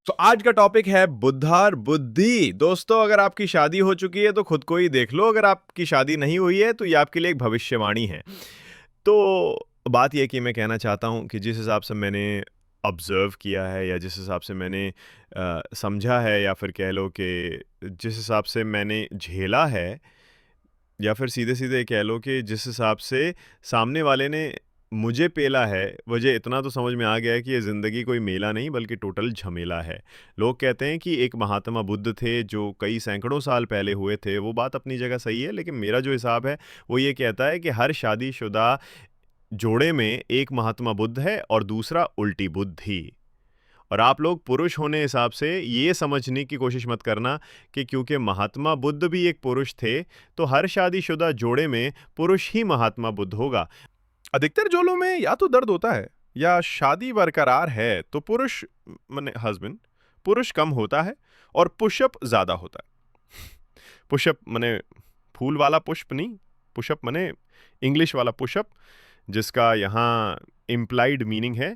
तो आज का टॉपिक है बुद्धा और बुद्धि। दोस्तों, अगर आपकी शादी हो चुकी है तो खुद को ही देख लो, अगर आपकी शादी नहीं हुई है तो ये आपके लिए एक भविष्यवाणी है। तो बात ये है कि मैं कहना चाहता हूँ कि जिस हिसाब से मैंने ऑब्ज़र्व किया है या जिस हिसाब से मैंने समझा है या फिर कह लो कि जिस हिसाब से मैंने झेला है या फिर सीधे-सीधे कह लो कि जिस हिसाब से सामने वाले ने मुझे पेला है, मुझे इतना तो समझ में आ गया है कि ये ज़िंदगी कोई मेला नहीं बल्कि टोटल झमेला है। लोग कहते हैं कि एक महात्मा बुद्ध थे जो कई सैकड़ों साल पहले हुए थे, वो बात अपनी जगह सही है, लेकिन मेरा जो हिसाब है वो ये कहता है कि हर शादीशुदा जोड़े में एक महात्मा बुद्ध है और दूसरा उल्टी बुद्धि। और आप लोग पुरुष होने हिसाब से ये समझने की कोशिश मत करना कि क्योंकि महात्मा बुद्ध भी एक पुरुष थे, तो हर शादीशुदा जोड़े में पुरुष ही महात्मा बुद्ध होगा। अधिकतर जोड़ों में या तो दर्द होता है या शादी बरकरार है तो पुरुष माने हस्बैंड पुरुष कम होता है और पुशअप ज़्यादा होता है। पुशअप माने फूल वाला पुष्प नहीं, पुशअप माने इंग्लिश वाला पुशअप, जिसका यहाँ इम्प्लाइड मीनिंग है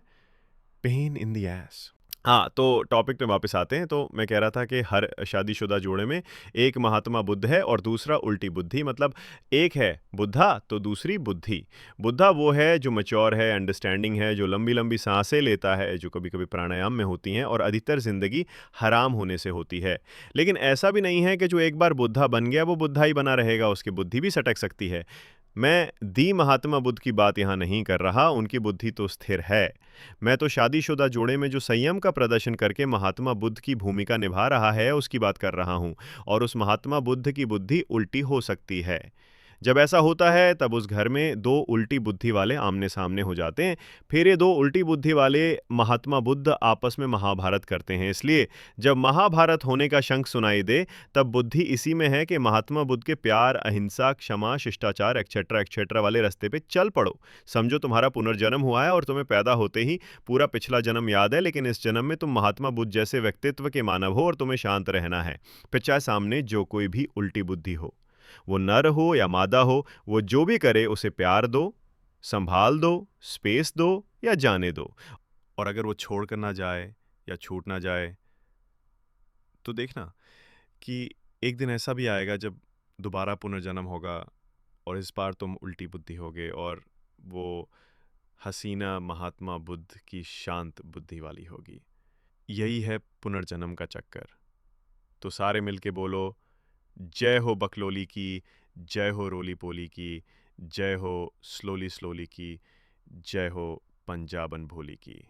पेन इन द एस। हाँ, तो टॉपिक पे वापस आते हैं। तो मैं कह रहा था कि हर शादीशुदा जोड़े में एक महात्मा बुद्ध है और दूसरा उल्टी बुद्धि, मतलब एक है बुद्धा तो दूसरी बुद्धि। बुद्धा वो है जो मैच्योर है, अंडरस्टैंडिंग है, जो लंबी-लंबी सांसें लेता है, जो कभी-कभी प्राणायाम में होती हैं और अधिकतर ज़िंदगी हराम होने से होती है। लेकिन ऐसा भी नहीं है कि जो एक बार बुद्धा बन गया वो बुद्धा ही बना रहेगा, उसकी बुद्धि भी सटक सकती है। मैं दी महात्मा बुद्ध की बात यहाँ नहीं कर रहा, उनकी बुद्धि तो स्थिर है। मैं तो शादीशुदा जोड़े में जो संयम का प्रदर्शन करके महात्मा बुद्ध की भूमिका निभा रहा है, उसकी बात कर रहा हूँ। और उस महात्मा बुद्ध की बुद्धि उल्टी हो सकती है। जब ऐसा होता है तब उस घर में दो उल्टी बुद्धि वाले आमने-सामने हो जाते हैं। फिर ये दो उल्टी बुद्धि वाले महात्मा बुद्ध आपस में महाभारत करते हैं। इसलिए जब महाभारत होने का शंख सुनाई दे, तब बुद्धि इसी में है कि महात्मा बुद्ध के प्यार, अहिंसा, क्षमा, शिष्टाचार एक्सेट्रा वाले रास्ते पे चल पड़ो। समझो तुम्हारा पुनर्जन्म हुआ है और तुम्हें पैदा होते ही पूरा पिछला जन्म याद है, लेकिन इस जन्म में तुम महात्मा बुद्ध जैसे व्यक्तित्व के मानव हो और तुम्हें शांत रहना है। फिर चाहे सामने जो कोई भी उल्टी बुद्धि हो, वो नर हो या मादा हो, वो जो भी करे उसे प्यार दो, संभाल दो, स्पेस दो या जाने दो। और अगर वो छोड़ कर ना जाए या छूट ना जाए, तो देखना कि एक दिन ऐसा भी आएगा जब दोबारा पुनर्जन्म होगा और इस बार तुम उल्टी बुद्धि होगे और वो हसीना महात्मा बुद्ध की शांत बुद्धि वाली होगी। यही है पुनर्जन्म का चक्कर। तो सारे मिलके बोलो, जय हो बकलोली की, जय हो रोली पोली की, जय हो स्लोली स्लोली की, जय हो पंजाबन भोली की।